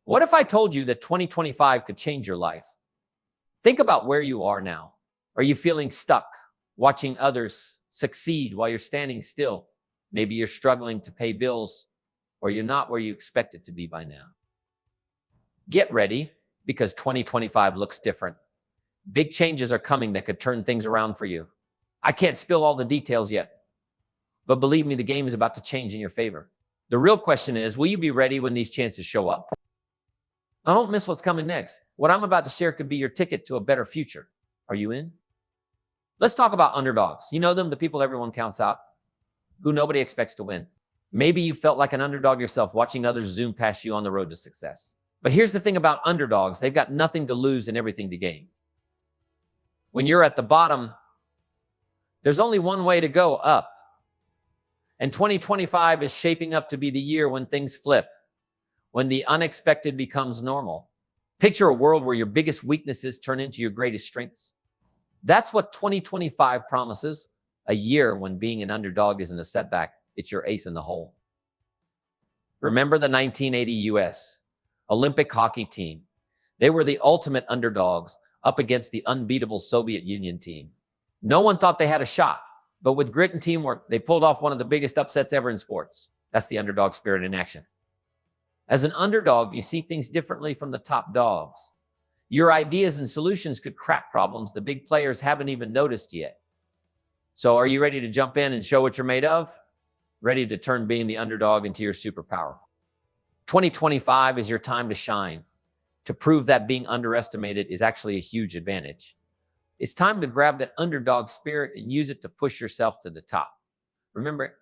What if I told you that 2025 could change your life? Think about where you are now. Are you feeling stuck, watching others succeed while you're standing still? Maybe you're struggling to pay bills, or you're not where you expected to be by now. Get ready, because 2025 looks different. Big changes are coming that could turn things around for you. I can't spill all the details yet, but believe me, the game is about to change in your favor. The real question is, will you be ready when these chances show up? Now, don't miss what's coming next. What I'm about to share could be your ticket to a better future. Are you in? Let's talk about underdogs. You know them, the people everyone counts out, who nobody expects to win. Maybe you felt like an underdog yourself, watching others zoom past you on the road to success. But here's the thing about underdogs. They've got nothing to lose and everything to gain. When you're at the bottom, there's only one way to go, up. And 2025 is shaping up to be the year when things flip, when the unexpected becomes normal. Picture a world where your biggest weaknesses turn into your greatest strengths. That's what 2025 promises, a year when being an underdog isn't a setback, it's your ace in the hole. Remember the 1980 US Olympic hockey team. They were the ultimate underdogs up against the unbeatable Soviet Union team. No one thought they had a shot, but with grit and teamwork, they pulled off one of the biggest upsets ever in sports. That's the underdog spirit in action. As an underdog, you see things differently from the top dogs. Your ideas and solutions could crack problems the big players haven't even noticed yet. So are you ready to jump in and show what you're made of? Ready to turn being the underdog into your superpower? 2025 is your time to shine, to prove that being underestimated is actually a huge advantage. It's time to grab that underdog spirit and use it to push yourself to the top. Remember,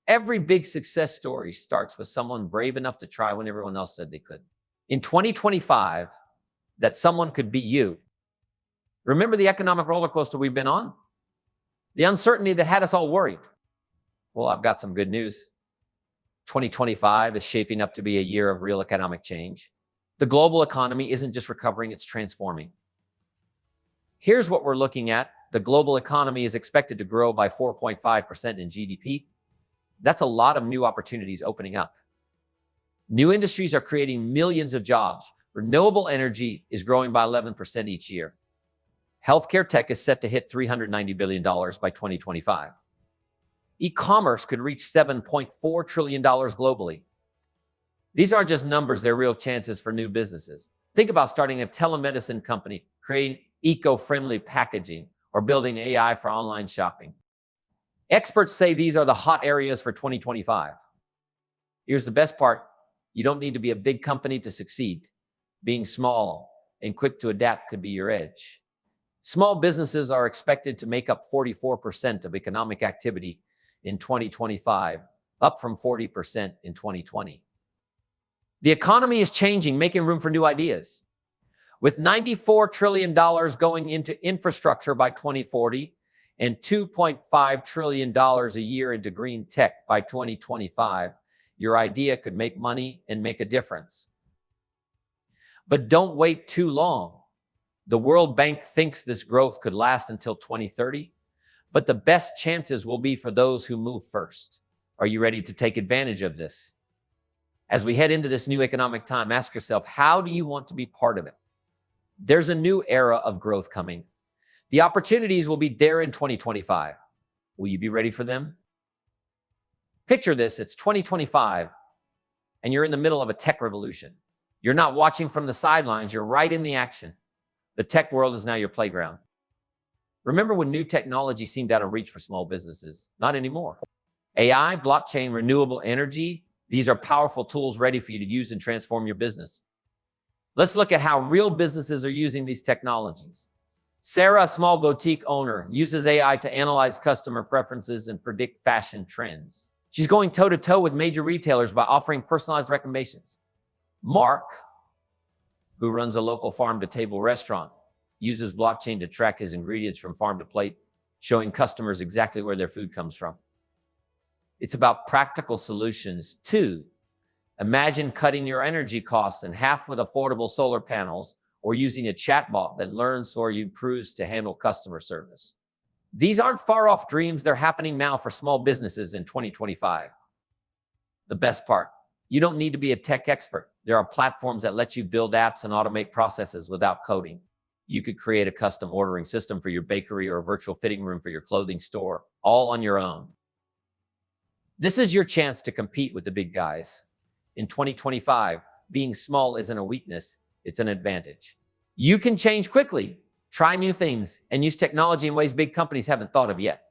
every big success story starts with someone brave enough to try when everyone else said they could. In 2025, that someone could be you. Remember the economic roller coaster we've been on? The uncertainty that had us all worried. Well, I've got some good news. 2025 is shaping up to be a year of real economic change. The global economy isn't just recovering, it's transforming. Here's what we're looking at. The global economy is expected to grow by 4.5% in GDP. That's a lot of new opportunities opening up. New industries are creating millions of jobs. Renewable energy is growing by 11% each year. Healthcare tech is set to hit $390 billion by 2025. E-commerce could reach $7.4 trillion globally. These aren't just numbers, they're real chances for new businesses. Think about starting a telemedicine company, creating eco-friendly packaging, or building AI for online shopping. Experts say these are the hot areas for 2025. Here's the best part. You don't need to be a big company to succeed. Being small and quick to adapt could be your edge. Small businesses are expected to make up 44% of economic activity in 2025, up from 40% in 2020. The economy is changing, making room for new ideas. With $94 trillion going into infrastructure by 2040 and $2.5 trillion a year into green tech by 2025, your idea could make money and make a difference. But don't wait too long. The World Bank thinks this growth could last until 2030, but the best chances will be for those who move first. Are you ready to take advantage of this? As we head into this new economic time, ask yourself, how do you want to be part of it? There's a new era of growth coming. The opportunities will be there in 2025. Will you be ready for them? Picture this, it's 2025, and you're in the middle of a tech revolution. You're not watching from the sidelines, you're right in the action. The tech world is now your playground. Remember when new technology seemed out of reach for small businesses? Not anymore. AI, blockchain, renewable energy, these are powerful tools ready for you to use and transform your business. Let's look at how real businesses are using these technologies. Sarah, a small boutique owner, uses AI to analyze customer preferences and predict fashion trends. She's going toe-to-toe with major retailers by offering personalized recommendations. Mark, who runs a local farm-to-table restaurant, uses blockchain to track his ingredients from farm to plate, showing customers exactly where their food comes from. It's about practical solutions too. Imagine cutting your energy costs in half with affordable solar panels, or using a chatbot that learns or improves to handle customer service. These aren't far-off dreams, they're happening now for small businesses in 2025. The best part, you don't need to be a tech expert. There are platforms that let you build apps and automate processes without coding. You could create a custom ordering system for your bakery or a virtual fitting room for your clothing store, all on your own. This is your chance to compete with the big guys. In 2025, being small isn't a weakness, it's an advantage. You can change quickly, try new things, and use technology in ways big companies haven't thought of yet.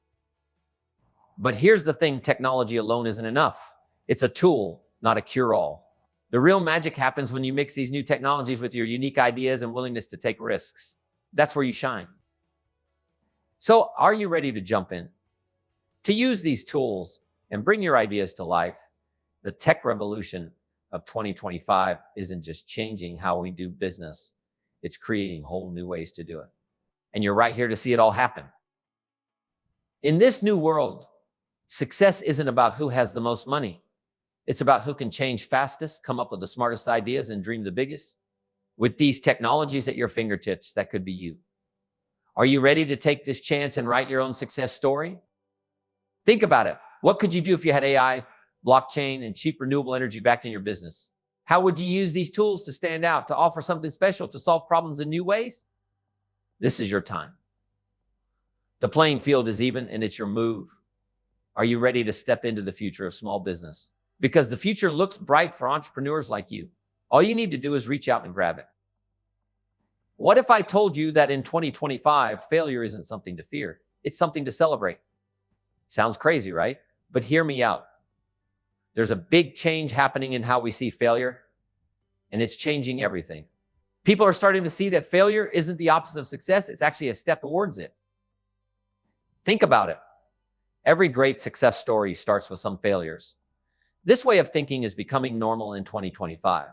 But here's the thing, technology alone isn't enough. It's a tool, not a cure-all. The real magic happens when you mix these new technologies with your unique ideas and willingness to take risks. That's where you shine. So, are you ready to jump in? To use these tools and bring your ideas to life? The tech revolution of 2025 isn't just changing how we do business, it's creating whole new ways to do it. And you're right here to see it all happen. In this new world, success isn't about who has the most money. It's about who can change fastest, come up with the smartest ideas, and dream the biggest. With these technologies at your fingertips, that could be you. Are you ready to take this chance and write your own success story? Think about it. What could you do if you had AI, blockchain, and cheap renewable energy back in your business? How would you use these tools to stand out, to offer something special, to solve problems in new ways? This is your time. The playing field is even, and it's your move. Are you ready to step into the future of small business? Because the future looks bright for entrepreneurs like you. All you need to do is reach out and grab it. What if I told you that in 2025, failure isn't something to fear? It's something to celebrate. Sounds crazy, right? But hear me out. There's a big change happening in how we see failure, and it's changing everything. People are starting to see that failure isn't the opposite of success, it's actually a step towards it. Think about it. Every great success story starts with some failures. This way of thinking is becoming normal in 2025.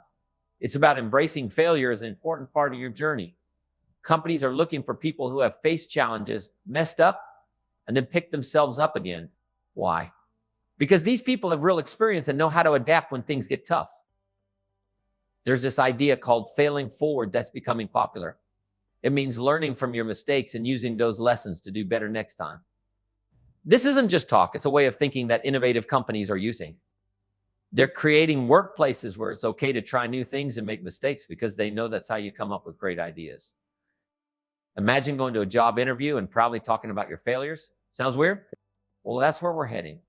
It's about embracing failure as an important part of your journey. Companies are looking for people who have faced challenges, messed up, and then picked themselves up again. Why? Because these people have real experience and know how to adapt when things get tough. There's this idea called failing forward that's becoming popular. It means learning from your mistakes and using those lessons to do better next time. This isn't just talk, it's a way of thinking that innovative companies are using. They're creating workplaces where it's okay to try new things and make mistakes because they know that's how you come up with great ideas. Imagine going to a job interview and proudly talking about your failures. Sounds weird? Well, that's where we're heading.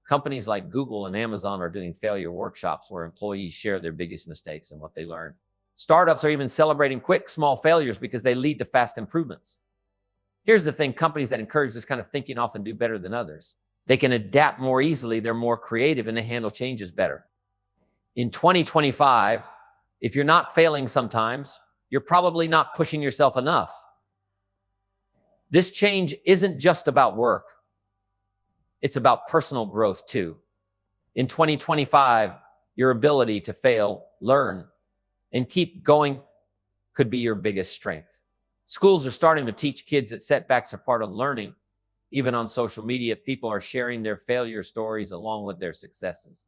Companies like Google and Amazon are doing failure workshops where employees share their biggest mistakes and what they learned. Startups are even celebrating quick, small failures because they lead to fast improvements. Here's the thing, companies that encourage this kind of thinking often do better than others. They can adapt more easily, they're more creative, and they handle changes better. In 2025, if you're not failing sometimes, you're probably not pushing yourself enough. This change isn't just about work. It's about personal growth too. In 2025, your ability to fail, learn, and keep going could be your biggest strength. Schools are starting to teach kids that setbacks are part of learning. Even on social media, people are sharing their failure stories along with their successes.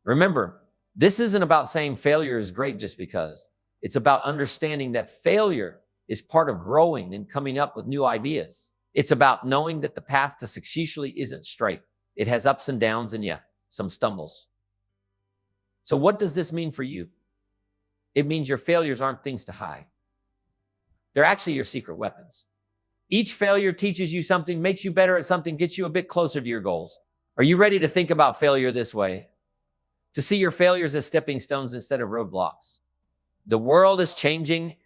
Remember, this isn't about saying failure is great just because. It's about understanding that failure is part of growing and coming up with new ideas. It's about knowing that the path to success isn't straight. It has ups and downs and some stumbles. So what does this mean for you? It means your failures aren't things to hide. They're actually your secret weapons. Each failure teaches you something, makes you better at something, gets you a bit closer to your goals. Are you ready to think about failure this way? To see your failures as stepping stones instead of roadblocks. The world is changing,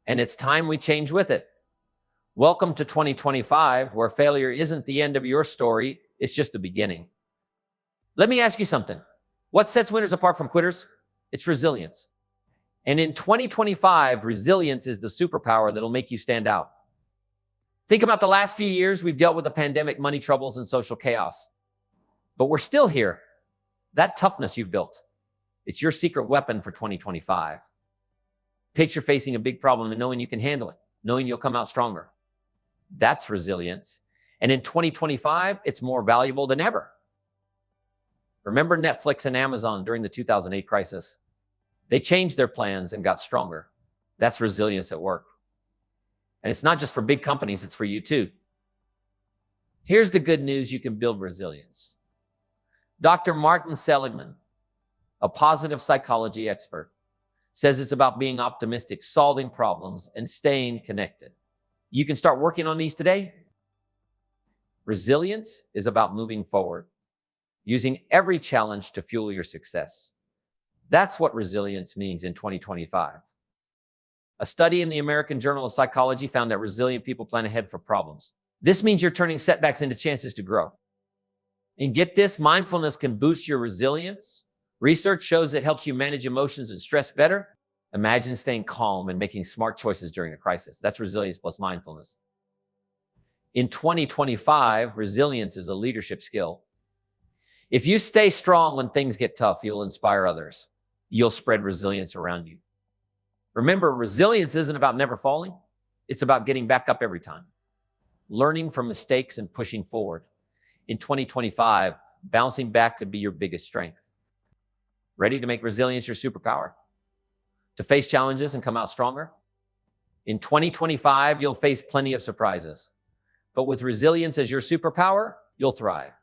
and it's time we change with it. Welcome to 2025, where failure isn't the end of your story, it's just the beginning. Let me ask you something. What sets winners apart from quitters? It's resilience. And in 2025, resilience is the superpower that'll make you stand out. Think about the last few years, we've dealt with the pandemic, money troubles, and social chaos. But we're still here. That toughness you've built, it's your secret weapon for 2025. Picture facing a big problem and knowing you can handle it, knowing you'll come out stronger. That's resilience. And in 2025, it's more valuable than ever. Remember Netflix and Amazon during the 2008 crisis? They changed their plans and got stronger. That's resilience at work. And it's not just for big companies, it's for you too. Here's the good news, you can build resilience. Dr. Martin Seligman, a positive psychology expert, says it's about being optimistic, solving problems, and staying connected. You can start working on these today. Resilience is about moving forward, using every challenge to fuel your success. That's what resilience means in 2025. A study in the American Journal of Psychology found that resilient people plan ahead for problems. This means you're turning setbacks into chances to grow. And get this, mindfulness can boost your resilience. Research shows it helps you manage emotions and stress better. Imagine staying calm and making smart choices during a crisis. That's resilience plus mindfulness. In 2025, resilience is a leadership skill. If you stay strong when things get tough, you'll inspire others. You'll spread resilience around you. Remember, resilience isn't about never falling. It's about getting back up every time, learning from mistakes and pushing forward. In 2025, bouncing back could be your biggest strength. Ready to make resilience your superpower? To face challenges and come out stronger? In 2025, you'll face plenty of surprises. But with resilience as your superpower, you'll thrive.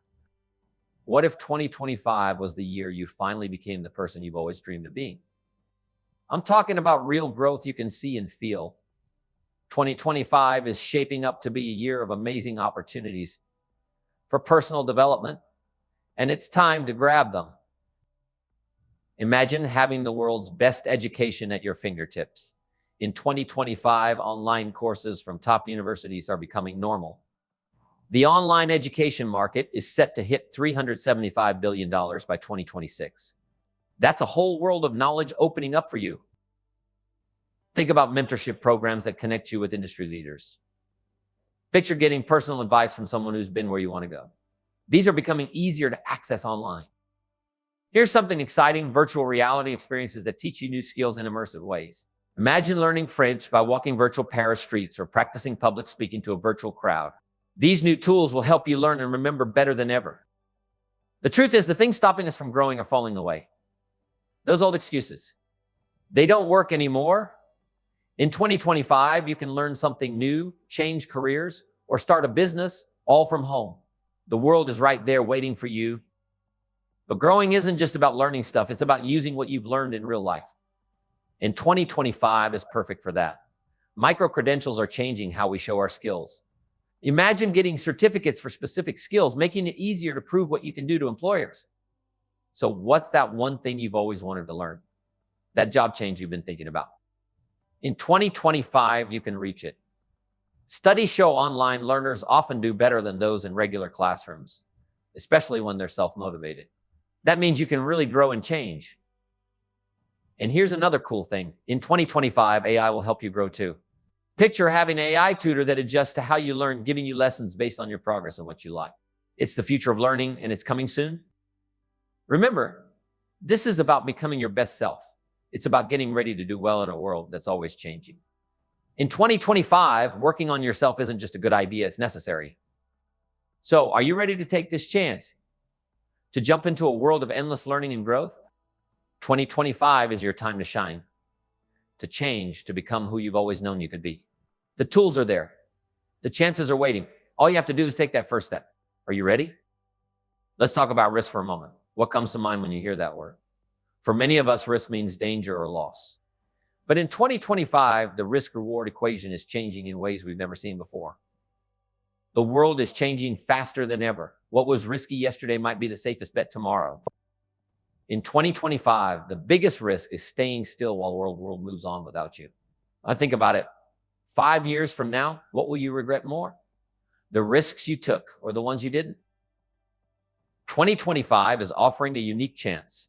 What if 2025 was the year you finally became the person you've always dreamed of being? I'm talking about real growth you can see and feel. 2025 is shaping up to be a year of amazing opportunities for personal development, and it's time to grab them. Imagine having the world's best education at your fingertips. In 2025, online courses from top universities are becoming normal. The online education market is set to hit $375 billion by 2026. That's a whole world of knowledge opening up for you. Think about mentorship programs that connect you with industry leaders. Picture getting personal advice from someone who's been where you want to go. These are becoming easier to access online. Here's something exciting: virtual reality experiences that teach you new skills in immersive ways. Imagine learning French by walking virtual Paris streets or practicing public speaking to a virtual crowd. These new tools will help you learn and remember better than ever. The truth is, the things stopping us from growing are falling away. Those old excuses, they don't work anymore. In 2025, you can learn something new, change careers, or start a business all from home. The world is right there waiting for you. But growing isn't just about learning stuff. It's about using what you've learned in real life. And 2025 is perfect for that. Micro-credentials are changing how we show our skills. Imagine getting certificates for specific skills, making it easier to prove what you can do to employers. So what's that one thing you've always wanted to learn? That job change you've been thinking about. In 2025, you can reach it. Studies show online learners often do better than those in regular classrooms, especially when they're self-motivated. That means you can really grow and change. And here's another cool thing. In 2025, AI will help you grow too. Picture having an AI tutor that adjusts to how you learn, giving you lessons based on your progress and what you like. It's the future of learning, and it's coming soon. Remember, this is about becoming your best self. It's about getting ready to do well in a world that's always changing. In 2025, working on yourself isn't just a good idea, it's necessary. So, are you ready to take this chance to jump into a world of endless learning and growth? 2025 is your time to shine, to change, to become who you've always known you could be. The tools are there. The chances are waiting. All you have to do is take that first step. Are you ready? Let's talk about risk for a moment. What comes to mind when you hear that word? For many of us, risk means danger or loss. But in 2025, the risk-reward equation is changing in ways we've never seen before. The world is changing faster than ever. What was risky yesterday might be the safest bet tomorrow. In 2025, the biggest risk is staying still while the world moves on without you. I think about it. 5 years from now, what will you regret more? The risks you took or the ones you didn't? 2025 is offering a unique chance.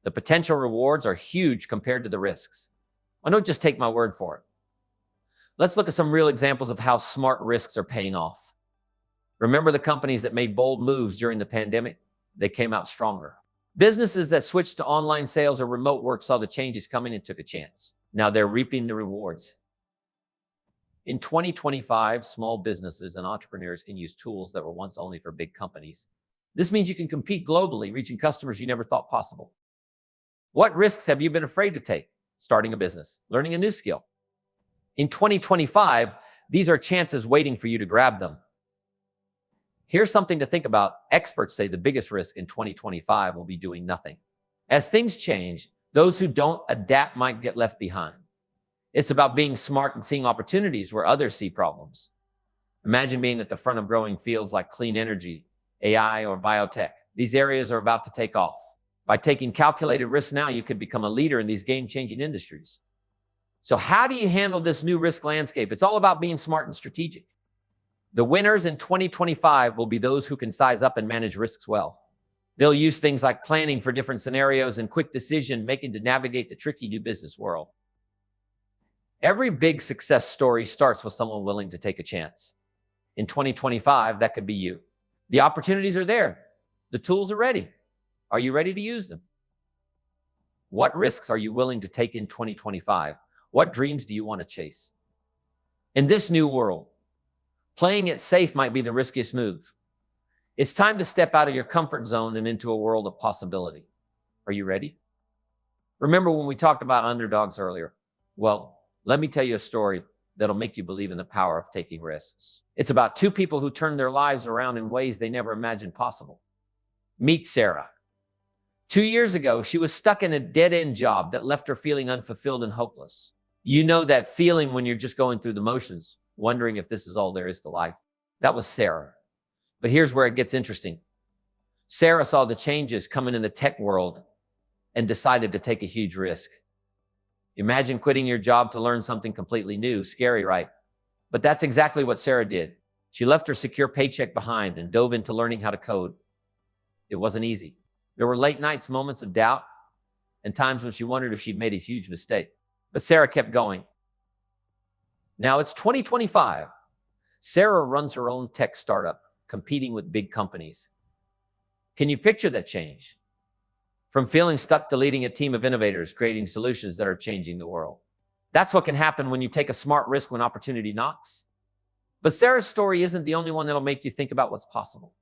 The potential rewards are huge compared to the risks. I don't just take my word for it. Let's look at some real examples of how smart risks are paying off. Remember the companies that made bold moves during the pandemic? They came out stronger. Businesses that switched to online sales or remote work saw the changes coming and took a chance. Now they're reaping the rewards. In 2025, small businesses and entrepreneurs can use tools that were once only for big companies. This means you can compete globally, reaching customers you never thought possible. What risks have you been afraid to take? Starting a business, learning a new skill. In 2025, these are chances waiting for you to grab them. Here's something to think about. Experts say the biggest risk in 2025 will be doing nothing. As things change, those who don't adapt might get left behind. It's about being smart and seeing opportunities where others see problems. Imagine being at the front of growing fields like clean energy, AI, or biotech. These areas are about to take off. By taking calculated risks now, you could become a leader in these game-changing industries. So how do you handle this new risk landscape? It's all about being smart and strategic. The winners in 2025 will be those who can size up and manage risks well. They'll use things like planning for different scenarios and quick decision making to navigate the tricky new business world. Every big success story starts with someone willing to take a chance. In 2025, that could be you. The opportunities are there. The tools are ready. Are you ready to use them? What risks are you willing to take in 2025? What dreams do you want to chase? In this new world, playing it safe might be the riskiest move. It's time to step out of your comfort zone and into a world of possibility. Are you ready? Remember when we talked about underdogs earlier? Well, let me tell you a story that'll make you believe in the power of taking risks. It's about two people who turned their lives around in ways they never imagined possible. Meet Sarah. 2 years ago, she was stuck in a dead-end job that left her feeling unfulfilled and hopeless. You know that feeling when you're just going through the motions, wondering if this is all there is to life. That was Sarah. But here's where it gets interesting. Sarah saw the changes coming in the tech world and decided to take a huge risk. Imagine quitting your job to learn something completely new. Scary, right? But that's exactly what Sarah did. She left her secure paycheck behind and dove into learning how to code. It wasn't easy. There were late nights, moments of doubt, and times when she wondered if she'd made a huge mistake. But Sarah kept going. Now it's 2025. Sarah runs her own tech startup, competing with big companies. Can you picture that change? From feeling stuck to leading a team of innovators, creating solutions that are changing the world. That's what can happen when you take a smart risk when opportunity knocks. But Sarah's story isn't the only one that'll make you think about what's possible.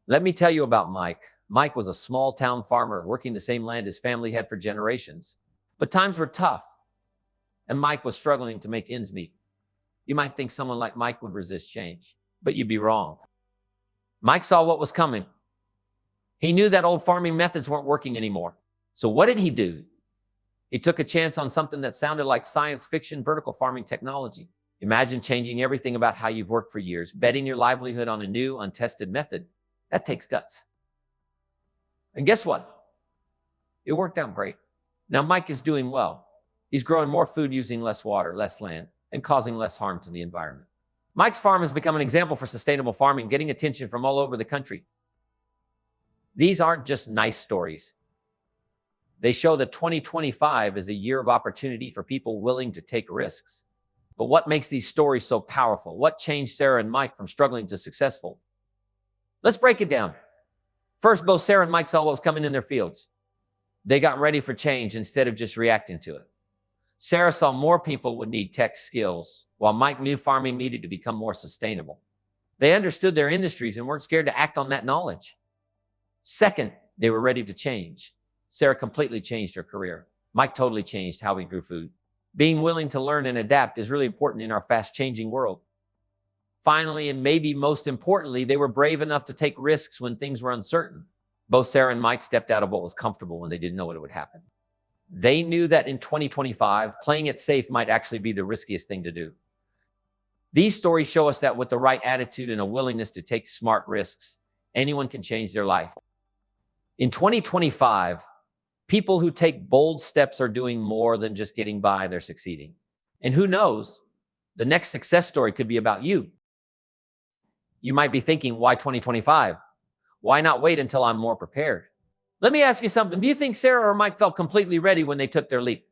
Let me tell you about Mike. Mike was a small town farmer working the same land his family had for generations. But times were tough, and Mike was struggling to make ends meet. You might think someone like Mike would resist change, but you'd be wrong. Mike saw what was coming. He knew that old farming methods weren't working anymore. So what did he do? He took a chance on something that sounded like science fiction vertical farming technology. Imagine changing everything about how you've worked for years, betting your livelihood on a new, untested method. That takes guts. And guess what? It worked out great. Now Mike is doing well. He's growing more food using less water, less land, and causing less harm to the environment. Mike's farm has become an example for sustainable farming, getting attention from all over the country. These aren't just nice stories. They show that 2025 is a year of opportunity for people willing to take risks. But what makes these stories so powerful? What changed Sarah and Mike from struggling to successful? Let's break it down. First, both Sarah and Mike saw what was coming in their fields. They got ready for change instead of just reacting to it. Sarah saw more people would need tech skills, while Mike knew farming needed to become more sustainable. They understood their industries and weren't scared to act on that knowledge. Second, they were ready to change. Sarah completely changed her career. Mike totally changed how we grew food. Being willing to learn and adapt is really important in our fast-changing world. Finally, and maybe most importantly, they were brave enough to take risks when things were uncertain. Both Sarah and Mike stepped out of what was comfortable when they didn't know what would happen. They knew that in 2025, playing it safe might actually be the riskiest thing to do. These stories show us that with the right attitude and a willingness to take smart risks, anyone can change their life. In 2025, people who take bold steps are doing more than just getting by, they're succeeding. And who knows, the next success story could be about you. You might be thinking, why 2025? Why not wait until I'm more prepared? Let me ask you something. Do you think Sarah or Mike felt completely ready when they took their leap?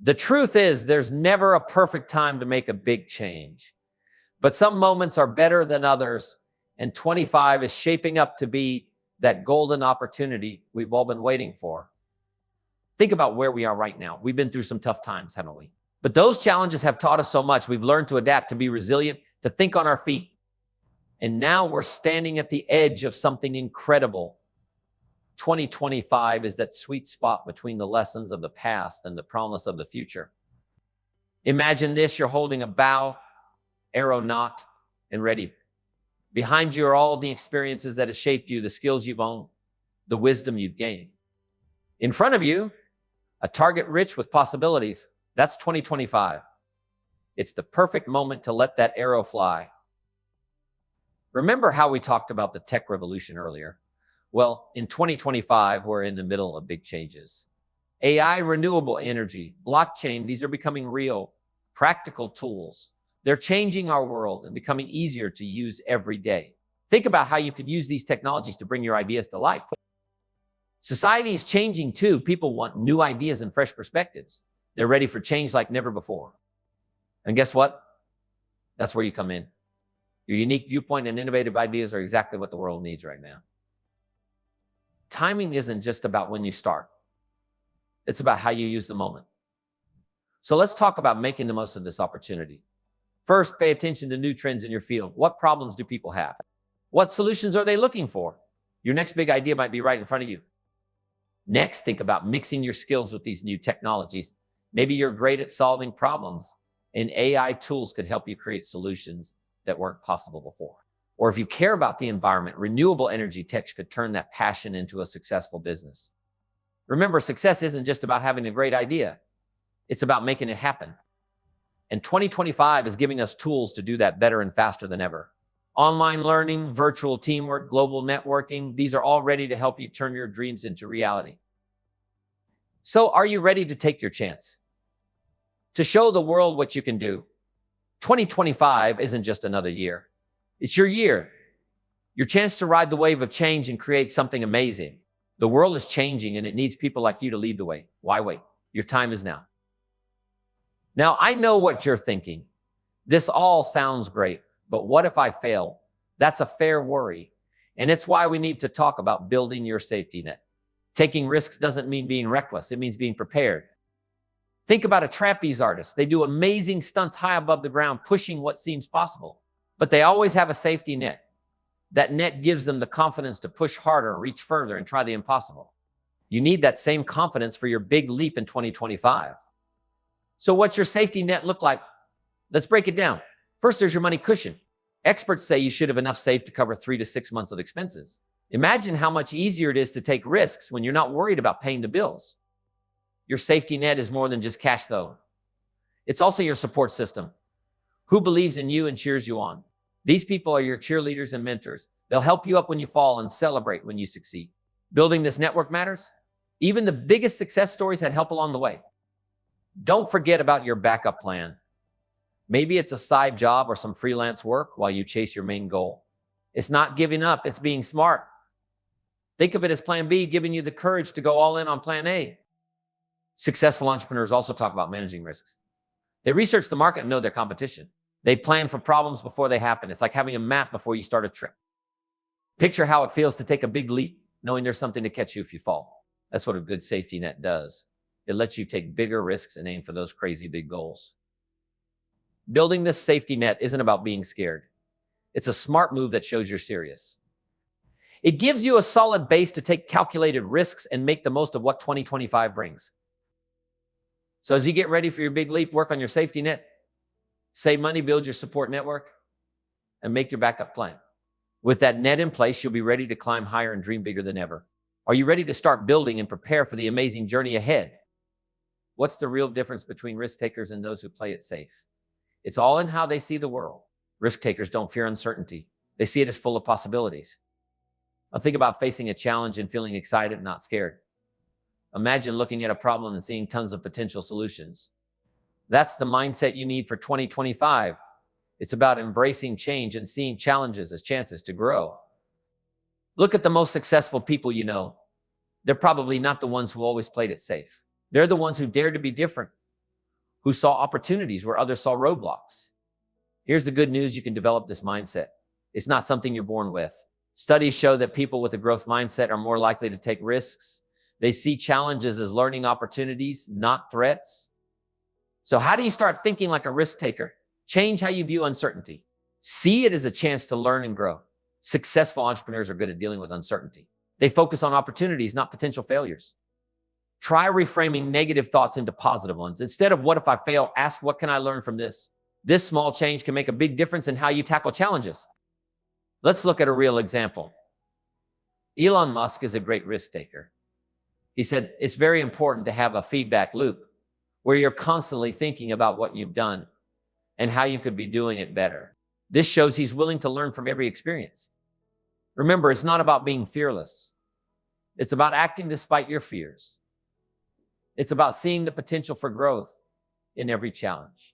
The truth is, there's never a perfect time to make a big change. But some moments are better than others, and 25 is shaping up to be that golden opportunity we've all been waiting for. Think about where we are right now. We've been through some tough times, haven't we? But those challenges have taught us so much. We've learned to adapt, to be resilient, to think on our feet. And now we're standing at the edge of something incredible. 2025 is that sweet spot between the lessons of the past and the promise of the future. Imagine this, you're holding a bow, arrow knocked, and ready. Behind you are all the experiences that have shaped you, the skills you've owned, the wisdom you've gained. In front of you, a target rich with possibilities. That's 2025. It's the perfect moment to let that arrow fly. Remember how we talked about the tech revolution earlier? Well, in 2025, we're in the middle of big changes. AI, renewable energy, blockchain, these are becoming real, practical tools. They're changing our world and becoming easier to use every day. Think about how you could use these technologies to bring your ideas to life. Society is changing too. People want new ideas and fresh perspectives. They're ready for change like never before. And guess what? That's where you come in. Your unique viewpoint and innovative ideas are exactly what the world needs right now. Timing isn't just about when you start. It's about how you use the moment. So let's talk about making the most of this opportunity. First, pay attention to new trends in your field. What problems do people have? What solutions are they looking for? Your next big idea might be right in front of you. Next, think about mixing your skills with these new technologies. Maybe you're great at solving problems, and AI tools could help you create solutions that weren't possible before. Or if you care about the environment, renewable energy tech could turn that passion into a successful business. Remember, success isn't just about having a great idea. It's about making it happen. And 2025 is giving us tools to do that better and faster than ever. Online learning, virtual teamwork, global networking, these are all ready to help you turn your dreams into reality. So are you ready to take your chance? To show the world what you can do? 2025 isn't just another year. It's your year. Your chance to ride the wave of change and create something amazing. The world is changing and it needs people like you to lead the way. Why wait? Your time is now. Now, I know what you're thinking. This all sounds great, but what if I fail? That's a fair worry. And it's why we need to talk about building your safety net. Taking risks doesn't mean being reckless. It means being prepared. Think about a trapeze artist. They do amazing stunts high above the ground, pushing what seems possible. But they always have a safety net. That net gives them the confidence to push harder, reach further, and try the impossible. You need that same confidence for your big leap in 2025. So what's your safety net look like? Let's break it down. First, there's your money cushion. Experts say you should have enough saved to cover 3 to 6 months of expenses. Imagine how much easier it is to take risks when you're not worried about paying the bills. Your safety net is more than just cash, though. It's also your support system. Who believes in you and cheers you on? These people are your cheerleaders and mentors. They'll help you up when you fall and celebrate when you succeed. Building this network matters. Even the biggest success stories had help along the way. Don't forget about your backup plan. Maybe it's a side job or some freelance work while you chase your main goal. It's not giving up, it's being smart. Think of it as plan B, giving you the courage to go all in on plan A. Successful entrepreneurs also talk about managing risks. They research the market and know their competition. They plan for problems before they happen. It's like having a map before you start a trip. Picture how it feels to take a big leap, knowing there's something to catch you if you fall. That's what a good safety net does. It lets you take bigger risks and aim for those crazy big goals. Building this safety net isn't about being scared. It's a smart move that shows you're serious. It gives you a solid base to take calculated risks and make the most of what 2025 brings. So as you get ready for your big leap, work on your safety net, save money, build your support network, and make your backup plan. With that net in place, you'll be ready to climb higher and dream bigger than ever. Are you ready to start building and prepare for the amazing journey ahead? What's the real difference between risk takers and those who play it safe? It's all in how they see the world. Risk takers don't fear uncertainty. They see it as full of possibilities. Now think about facing a challenge and feeling excited, not scared. Imagine looking at a problem and seeing tons of potential solutions. That's the mindset you need for 2025. It's about embracing change and seeing challenges as chances to grow. Look at the most successful people you know. They're probably not the ones who always played it safe. They're the ones who dared to be different, who saw opportunities where others saw roadblocks. Here's the good news: you can develop this mindset. It's not something you're born with. Studies show that people with a growth mindset are more likely to take risks. They see challenges as learning opportunities, not threats. So how do you start thinking like a risk taker? Change how you view uncertainty. See it as a chance to learn and grow. Successful entrepreneurs are good at dealing with uncertainty. They focus on opportunities, not potential failures. Try reframing negative thoughts into positive ones. Instead of what if I fail, ask what can I learn from this? This small change can make a big difference in how you tackle challenges. Let's look at a real example. Elon Musk is a great risk taker. He said, it's very important to have a feedback loop where you're constantly thinking about what you've done and how you could be doing it better. This shows he's willing to learn from every experience. Remember, it's not about being fearless. It's about acting despite your fears. It's about seeing the potential for growth in every challenge.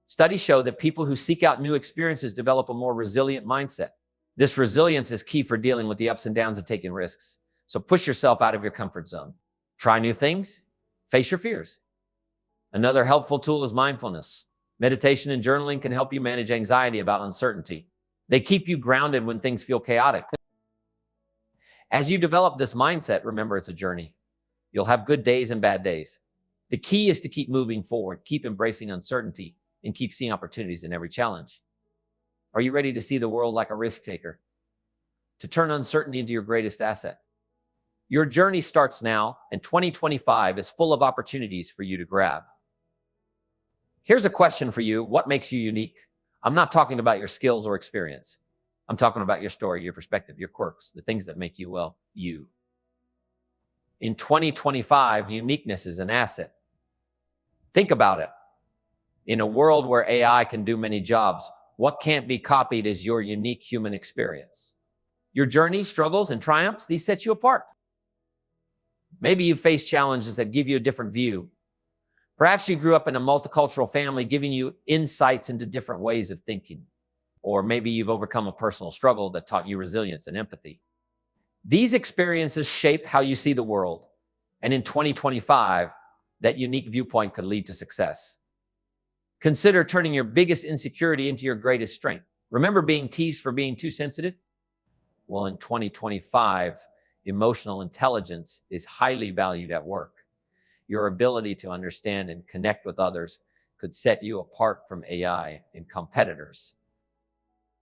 Studies show that people who seek out new experiences develop a more resilient mindset. This resilience is key for dealing with the ups and downs of taking risks. So push yourself out of your comfort zone. Try new things. Face your fears. Another helpful tool is mindfulness. Meditation and journaling can help you manage anxiety about uncertainty. They keep you grounded when things feel chaotic. As you develop this mindset, remember it's a journey. You'll have good days and bad days. The key is to keep moving forward, keep embracing uncertainty, and keep seeing opportunities in every challenge. Are you ready to see the world like a risk taker? To turn uncertainty into your greatest asset? Your journey starts now, and 2025 is full of opportunities for you to grab. Here's a question for you. What makes you unique? I'm not talking about your skills or experience. I'm talking about your story, your perspective, your quirks, the things that make you, well, you. In 2025, uniqueness is an asset. Think about it. In a world where AI can do many jobs, what can't be copied is your unique human experience. Your journey, struggles, and triumphs, these set you apart. Maybe you face challenges that give you a different view. Perhaps you grew up in a multicultural family, giving you insights into different ways of thinking. Or maybe you've overcome a personal struggle that taught you resilience and empathy. These experiences shape how you see the world. And in 2025, that unique viewpoint could lead to success. Consider turning your biggest insecurity into your greatest strength. Remember being teased for being too sensitive? Well, in 2025, emotional intelligence is highly valued at work. Your ability to understand and connect with others could set you apart from AI and competitors.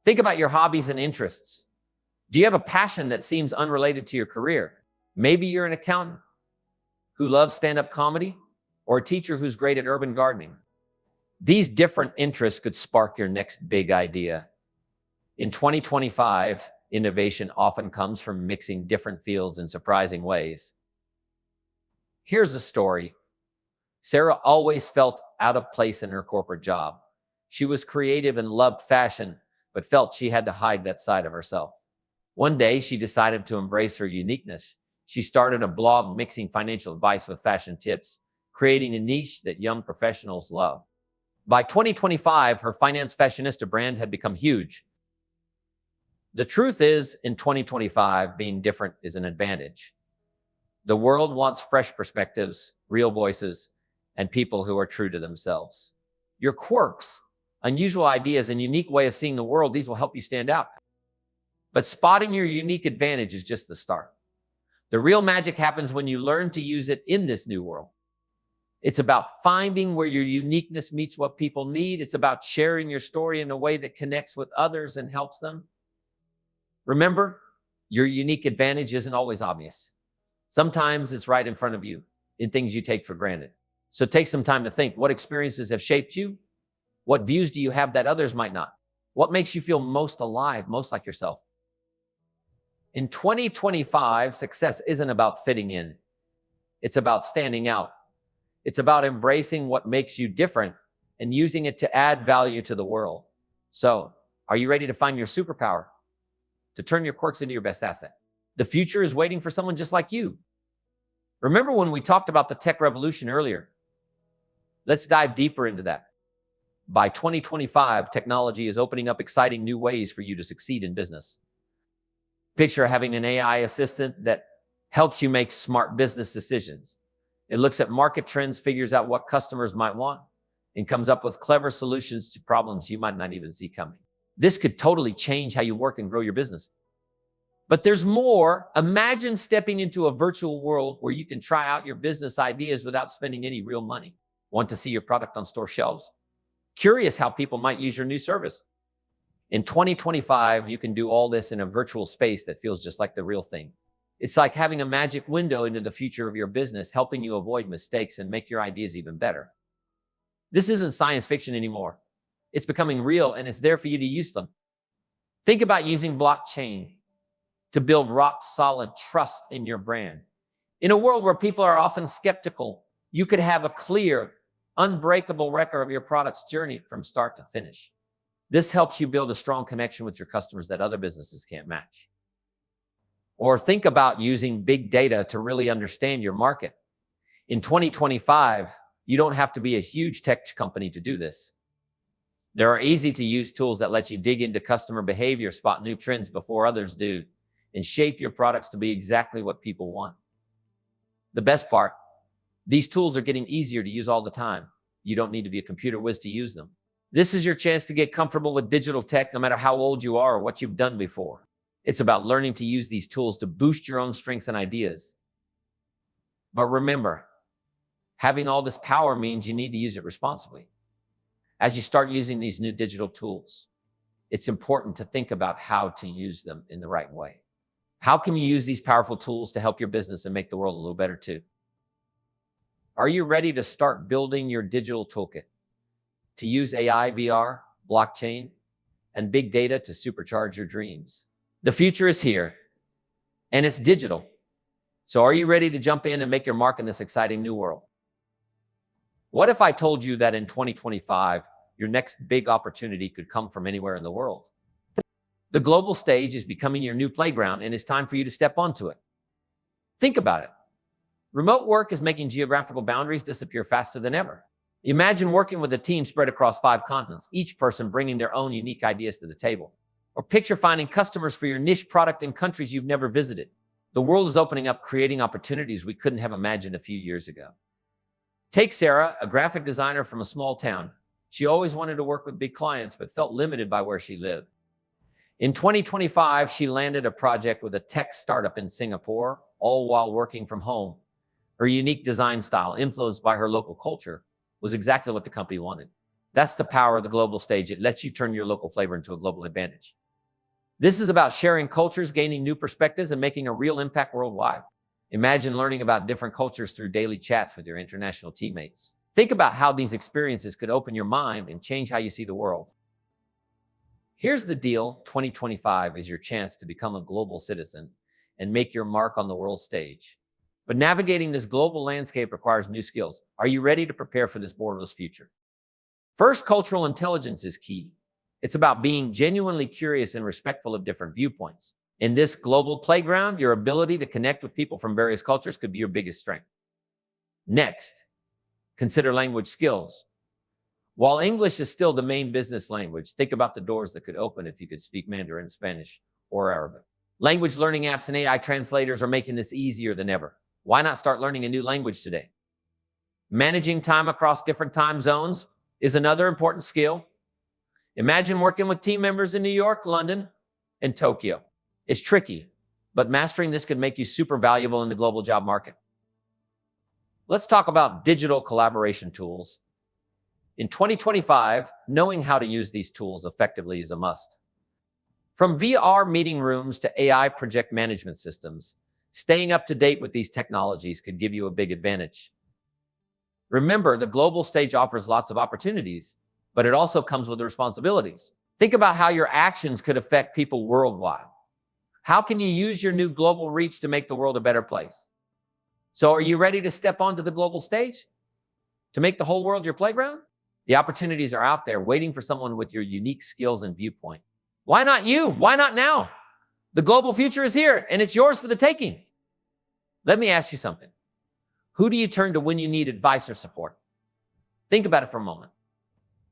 Think about your hobbies and interests. Do you have a passion that seems unrelated to your career? Maybe you're an accountant who loves stand-up comedy, or a teacher who's great at urban gardening. These different interests could spark your next big idea. In 2025, innovation often comes from mixing different fields in surprising ways. Here's a story. Sarah always felt out of place in her corporate job. She was creative and loved fashion, but felt she had to hide that side of herself. One day, she decided to embrace her uniqueness. She started a blog mixing financial advice with fashion tips, creating a niche that young professionals love. By 2025, her finance fashionista brand had become huge. The truth is, in 2025, being different is an advantage. The world wants fresh perspectives, real voices, and people who are true to themselves. Your quirks, unusual ideas, and unique way of seeing the world, these will help you stand out. But spotting your unique advantage is just the start. The real magic happens when you learn to use it in this new world. It's about finding where your uniqueness meets what people need. It's about sharing your story in a way that connects with others and helps them. Remember, your unique advantage isn't always obvious. Sometimes it's right in front of you in things you take for granted. So take some time to think, what experiences have shaped you? What views do you have that others might not? What makes you feel most alive, most like yourself? In 2025, success isn't about fitting in. It's about standing out. It's about embracing what makes you different and using it to add value to the world. So, are you ready to find your superpower? To turn your quirks into your best asset? The future is waiting for someone just like you. Remember when we talked about the tech revolution earlier? Let's dive deeper into that. By 2025, technology is opening up exciting new ways for you to succeed in business. Picture having an AI assistant that helps you make smart business decisions. It looks at market trends, figures out what customers might want, and comes up with clever solutions to problems you might not even see coming. This could totally change how you work and grow your business. But there's more. Imagine stepping into a virtual world where you can try out your business ideas without spending any real money. Want to see your product on store shelves? Curious how people might use your new service? In 2025, you can do all this in a virtual space that feels just like the real thing. It's like having a magic window into the future of your business, helping you avoid mistakes and make your ideas even better. This isn't science fiction anymore. It's becoming real, and it's there for you to use them. Think about using blockchain to build rock-solid trust in your brand. In a world where people are often skeptical, you could have a clear, unbreakable record of your product's journey from start to finish. This helps you build a strong connection with your customers that other businesses can't match. Or think about using big data to really understand your market. In 2025, you don't have to be a huge tech company to do this. There are easy-to-use tools that let you dig into customer behavior, spot new trends before others do, and shape your products to be exactly what people want. The best part, these tools are getting easier to use all the time. You don't need to be a computer whiz to use them. This is your chance to get comfortable with digital tech, no matter how old you are or what you've done before. It's about learning to use these tools to boost your own strengths and ideas. But remember, having all this power means you need to use it responsibly. As you start using these new digital tools, it's important to think about how to use them in the right way. How can you use these powerful tools to help your business and make the world a little better too? Are you ready to start building your digital toolkit to use AI, VR, blockchain, and big data to supercharge your dreams? The future is here, and it's digital. So are you ready to jump in and make your mark in this exciting new world? What if I told you that in 2025, your next big opportunity could come from anywhere in the world? The global stage is becoming your new playground, and it's time for you to step onto it. Think about it. Remote work is making geographical boundaries disappear faster than ever. Imagine working with a team spread across 5 continents, each person bringing their own unique ideas to the table. Or picture finding customers for your niche product in countries you've never visited. The world is opening up, creating opportunities we couldn't have imagined a few years ago. Take Sarah, a graphic designer from a small town. She always wanted to work with big clients, but felt limited by where she lived. In 2025, she landed a project with a tech startup in Singapore, all while working from home. Her unique design style, influenced by her local culture, was exactly what the company wanted. That's the power of the global stage. It lets you turn your local flavor into a global advantage. This is about sharing cultures, gaining new perspectives, and making a real impact worldwide. Imagine learning about different cultures through daily chats with your international teammates. Think about how these experiences could open your mind and change how you see the world. Here's the deal. 2025 is your chance to become a global citizen and make your mark on the world stage. But navigating this global landscape requires new skills. Are you ready to prepare for this borderless future? First, cultural intelligence is key. It's about being genuinely curious and respectful of different viewpoints. In this global playground, your ability to connect with people from various cultures could be your biggest strength. Next, consider language skills. While English is still the main business language, think about the doors that could open if you could speak Mandarin, Spanish, or Arabic. Language learning apps and AI translators are making this easier than ever. Why not start learning a new language today? Managing time across different time zones is another important skill. Imagine working with team members in New York, London, and Tokyo. It's tricky, but mastering this could make you super valuable in the global job market. Let's talk about digital collaboration tools. In 2025, knowing how to use these tools effectively is a must. From VR meeting rooms to AI project management systems, staying up to date with these technologies could give you a big advantage. Remember, the global stage offers lots of opportunities, but it also comes with responsibilities. Think about how your actions could affect people worldwide. How can you use your new global reach to make the world a better place? So are you ready to step onto the global stage? To make the whole world your playground? The opportunities are out there waiting for someone with your unique skills and viewpoint. Why not you? Why not now? The global future is here and it's yours for the taking. Let me ask you something. Who do you turn to when you need advice or support? Think about it for a moment.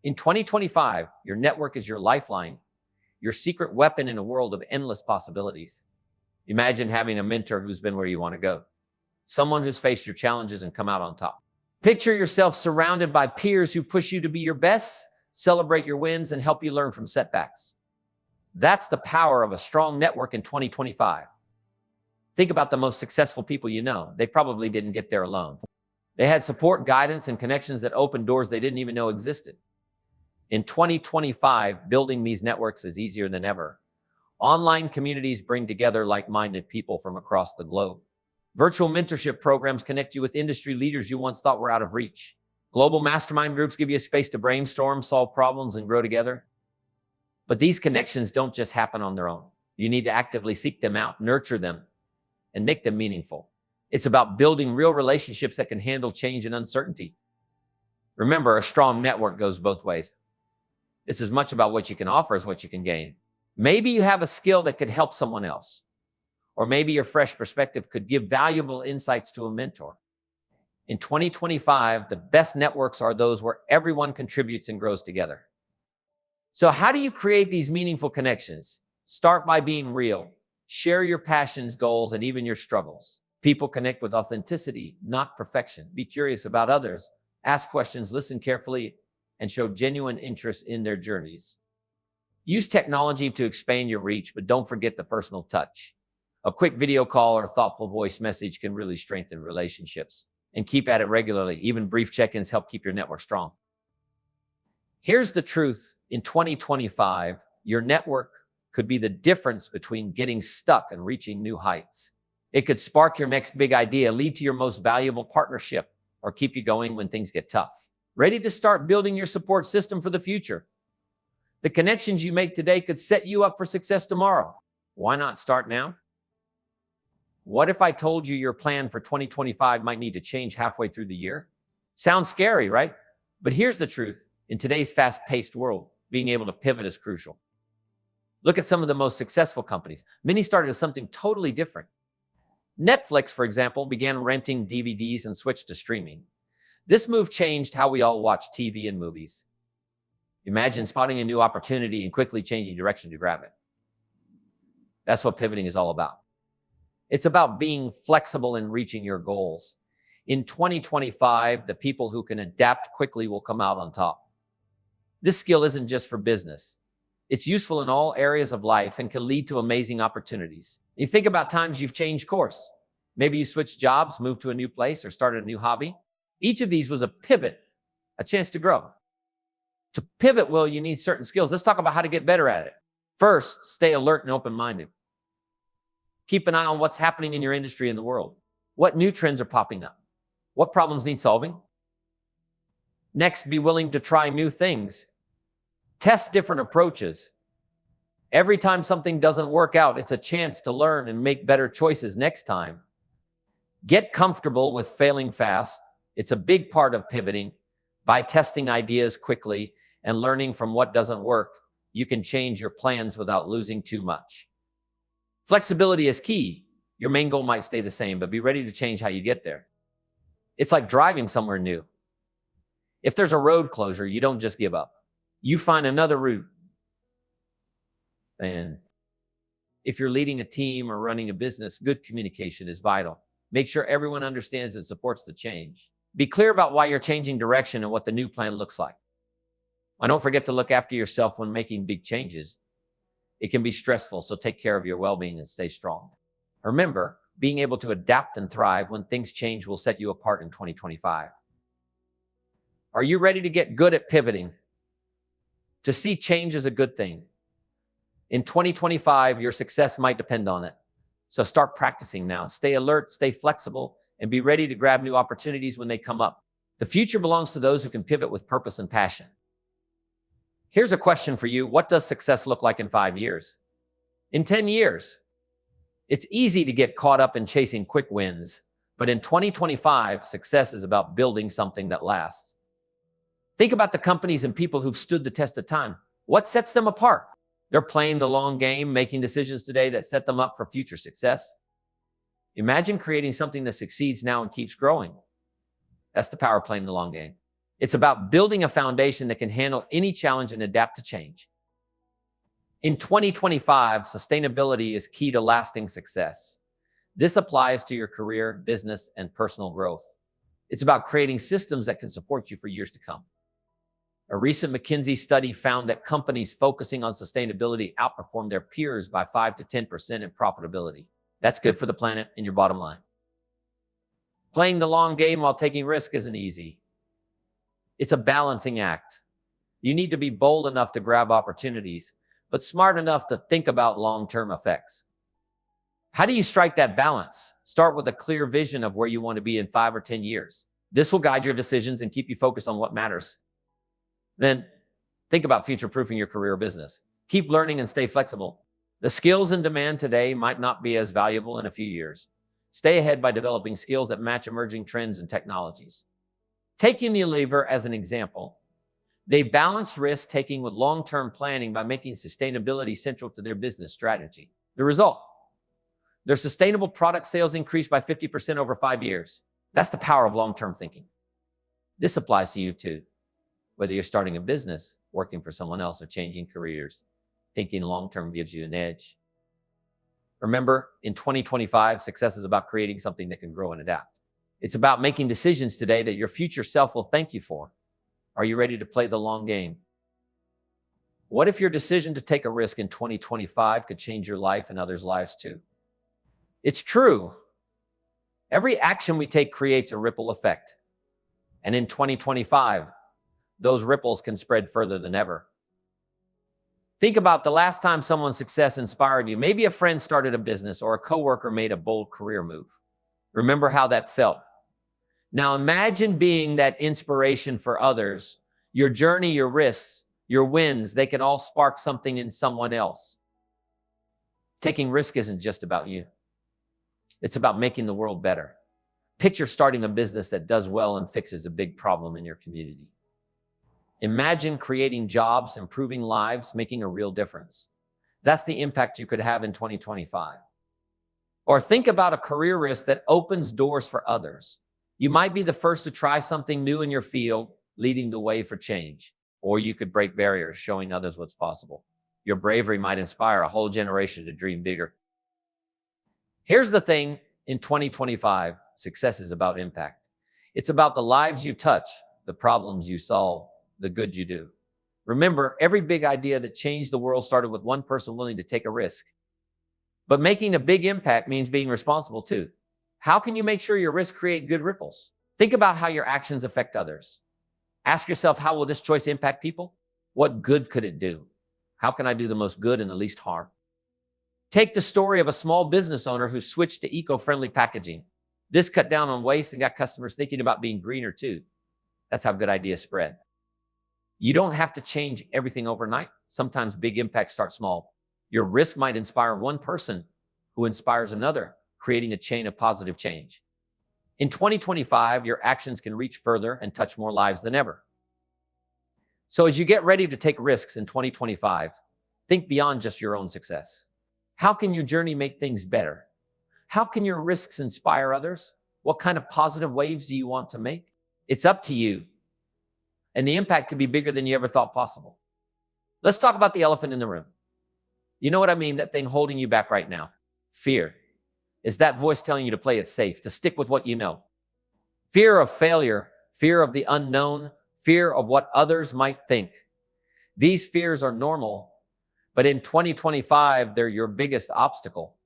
In 2025, your network is your lifeline, your secret weapon in a world of endless possibilities. Imagine having a mentor who's been where you want to go, someone who's faced your challenges and come out on top. Picture yourself surrounded by peers who push you to be your best, celebrate your wins, and help you learn from setbacks. That's the power of a strong network in 2025. Think about the most successful people you know. They probably didn't get there alone. They had support, guidance, and connections that opened doors they didn't even know existed. In 2025, building these networks is easier than ever. Online communities bring together like-minded people from across the globe. Virtual mentorship programs connect you with industry leaders you once thought were out of reach. Global mastermind groups give you a space to brainstorm, solve problems, and grow together. But these connections don't just happen on their own. You need to actively seek them out, nurture them, and make them meaningful. It's about building real relationships that can handle change and uncertainty. Remember, a strong network goes both ways. It's as much about what you can offer as what you can gain. Maybe you have a skill that could help someone else, or maybe your fresh perspective could give valuable insights to a mentor. In 2025, the best networks are those where everyone contributes and grows together. So how do you create these meaningful connections? Start by being real. Share your passions, goals, and even your struggles. People connect with authenticity, not perfection. Be curious about others. Ask questions, listen carefully, and show genuine interest in their journeys. Use technology to expand your reach, but don't forget the personal touch. A quick video call or thoughtful voice message can really strengthen relationships. And keep at it regularly. Even brief check-ins help keep your network strong. Here's the truth. In 2025, your network could be the difference between getting stuck and reaching new heights. It could spark your next big idea, lead to your most valuable partnership, or keep you going when things get tough. Ready to start building your support system for the future? The connections you make today could set you up for success tomorrow. Why not start now? What if I told you your plan for 2025 might need to change halfway through the year? Sounds scary, right? But here's the truth. In today's fast-paced world, being able to pivot is crucial. Look at some of the most successful companies. Many started as something totally different. Netflix, for example, began renting DVDs and switched to streaming. This move changed how we all watch TV and movies. Imagine spotting a new opportunity and quickly changing direction to grab it. That's what pivoting is all about. It's about being flexible and reaching your goals. In 2025, the people who can adapt quickly will come out on top. This skill isn't just for business. It's useful in all areas of life and can lead to amazing opportunities. You think about times you've changed course. Maybe you switched jobs, moved to a new place, or started a new hobby. Each of these was a pivot, a chance to grow. To pivot well, you need certain skills. Let's talk about how to get better at it. First, stay alert and open-minded. Keep an eye on what's happening in your industry and the world. What new trends are popping up? What problems need solving? Next, be willing to try new things. Test different approaches. Every time something doesn't work out, it's a chance to learn and make better choices next time. Get comfortable with failing fast. It's a big part of pivoting. By testing ideas quickly and learning from what doesn't work, you can change your plans without losing too much. Flexibility is key. Your main goal might stay the same, but be ready to change how you get there. It's like driving somewhere new. If there's a road closure, you don't just give up. You find another route. And if you're leading a team or running a business, good communication is vital. Make sure everyone understands and supports the change. Be clear about why you're changing direction and what the new plan looks like. And don't forget to look after yourself when making big changes. It can be stressful, so take care of your well-being and stay strong. Remember, being able to adapt and thrive when things change will set you apart in 2025. Are you ready to get good at pivoting? To see change as a good thing. In 2025, your success might depend on it. So start practicing now. Stay alert, stay flexible, and be ready to grab new opportunities when they come up. The future belongs to those who can pivot with purpose and passion. Here's a question for you. What does success look like in 5 years? In 10 years? It's easy to get caught up in chasing quick wins, but in 2025, success is about building something that lasts. Think about the companies and people who've stood the test of time. What sets them apart? They're playing the long game, making decisions today that set them up for future success. Imagine creating something that succeeds now and keeps growing. That's the power of playing the long game. It's about building a foundation that can handle any challenge and adapt to change. In 2025, sustainability is key to lasting success. This applies to your career, business, and personal growth. It's about creating systems that can support you for years to come. A recent McKinsey study found that companies focusing on sustainability outperform their peers by 5 to 10% in profitability. That's good for the planet and your bottom line. Playing the long game while taking risk isn't easy. It's a balancing act. You need to be bold enough to grab opportunities, but smart enough to think about long-term effects. How do you strike that balance? Start with a clear vision of where you want to be in 5 or 10 years. This will guide your decisions and keep you focused on what matters. Then think about future-proofing your career or business. Keep learning and stay flexible. The skills in demand today might not be as valuable in a few years. Stay ahead by developing skills that match emerging trends and technologies. Take Unilever as an example. They balanced risk-taking with long-term planning by making sustainability central to their business strategy. The result? Their sustainable product sales increased by 50% over 5 years. That's the power of long-term thinking. This applies to you too. Whether you're starting a business, working for someone else, or changing careers, thinking long-term gives you an edge. Remember, in 2025, success is about creating something that can grow and adapt. It's about making decisions today that your future self will thank you for. Are you ready to play the long game? What if your decision to take a risk in 2025 could change your life and others' lives too? It's true. Every action we take creates a ripple effect. And in 2025, those ripples can spread further than ever. Think about the last time someone's success inspired you. Maybe a friend started a business or a coworker made a bold career move. Remember how that felt. Now imagine being that inspiration for others. Your journey, your risks, your wins, they can all spark something in someone else. Taking risk isn't just about you. It's about making the world better. Picture starting a business that does well and fixes a big problem in your community. Imagine creating jobs, improving lives, making a real difference. That's the impact you could have in 2025. Or think about a career risk that opens doors for others. You might be the first to try something new in your field, leading the way for change. Or you could break barriers, showing others what's possible. Your bravery might inspire a whole generation to dream bigger. Here's the thing, in 2025, success is about impact. It's about the lives you touch, the problems you solve, the good you do. Remember, every big idea that changed the world started with one person willing to take a risk. But making a big impact means being responsible too. How can you make sure your risks create good ripples? Think about how your actions affect others. Ask yourself, how will this choice impact people? What good could it do? How can I do the most good and the least harm? Take the story of a small business owner who switched to eco-friendly packaging. This cut down on waste and got customers thinking about being greener too. That's how good ideas spread. You don't have to change everything overnight. Sometimes big impacts start small. Your risk might inspire one person who inspires another, creating a chain of positive change. In 2025, your actions can reach further and touch more lives than ever. So as you get ready to take risks in 2025, think beyond just your own success. How can your journey make things better? How can your risks inspire others? What kind of positive waves do you want to make? It's up to you. And the impact could be bigger than you ever thought possible. Let's talk about the elephant in the room. You know what I mean? That thing holding you back right now. Fear. Is that voice telling you to play it safe, to stick with what you know? Fear of failure, fear of the unknown, fear of what others might think. These fears are normal, but in 2025, they're your biggest obstacle.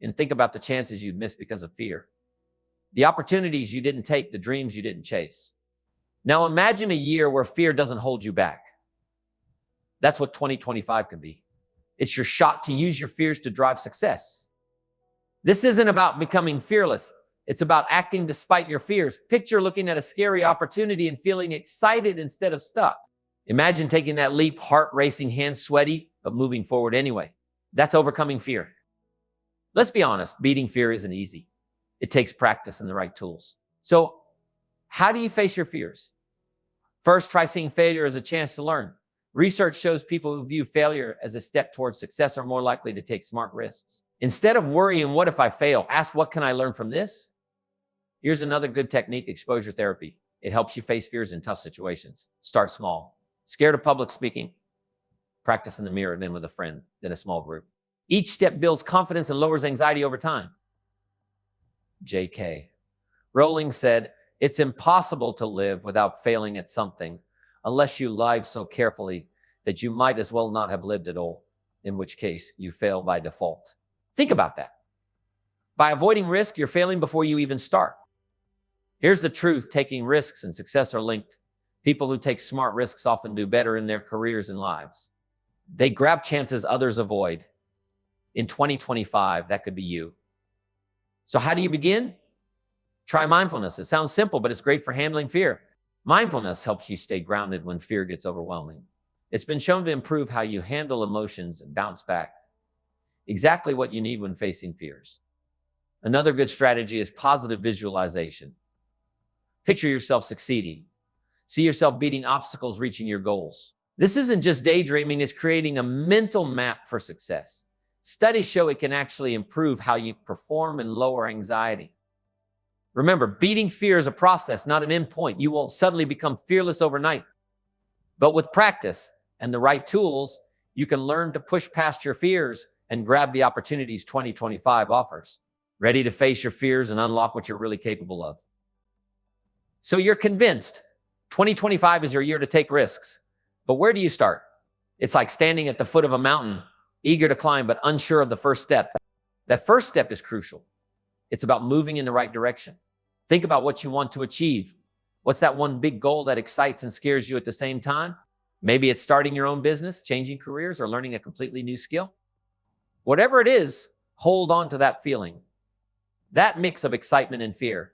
And think about the chances you've missed because of fear. The opportunities you didn't take, the dreams you didn't chase. Now imagine a year where fear doesn't hold you back. That's what 2025 could be. It's your shot to use your fears to drive success. This isn't about becoming fearless. It's about acting despite your fears. Picture looking at a scary opportunity and feeling excited instead of stuck. Imagine taking that leap, heart racing, hands sweaty, but moving forward anyway. That's overcoming fear. Let's be honest, beating fear isn't easy. It takes practice and the right tools. So how do you face your fears? First, try seeing failure as a chance to learn. Research shows people who view failure as a step towards success are more likely to take smart risks. Instead of worrying, what if I fail? Ask, what can I learn from this? Here's another good technique, exposure therapy. It helps you face fears in tough situations. Start small. Scared of public speaking? Practice in the mirror, then with a friend, then a small group. Each step builds confidence and lowers anxiety over time. J.K. Rowling said, "It's impossible to live without failing at something, unless you live so carefully that you might as well not have lived at all, in which case you fail by default." Think about that. By avoiding risk, you're failing before you even start. Here's the truth, taking risks and success are linked. People who take smart risks often do better in their careers and lives. They grab chances others avoid. In 2025, that could be you. So how do you begin? Try mindfulness. It sounds simple, but it's great for handling fear. Mindfulness helps you stay grounded when fear gets overwhelming. It's been shown to improve how you handle emotions and bounce back. Exactly what you need when facing fears. Another good strategy is positive visualization. Picture yourself succeeding. See yourself beating obstacles, reaching your goals. This isn't just daydreaming, it's creating a mental map for success. Studies show it can actually improve how you perform and lower anxiety. Remember, beating fear is a process, not an endpoint. You won't suddenly become fearless overnight. But with practice and the right tools, you can learn to push past your fears and grab the opportunities 2025 offers. Ready to face your fears and unlock what you're really capable of. So you're convinced 2025 is your year to take risks. But where do you start? It's like standing at the foot of a mountain, eager to climb, but unsure of the first step. That first step is crucial. It's about moving in the right direction. Think about what you want to achieve. What's that one big goal that excites and scares you at the same time? Maybe it's starting your own business, changing careers, or learning a completely new skill. Whatever it is, hold on to that feeling. That mix of excitement and fear.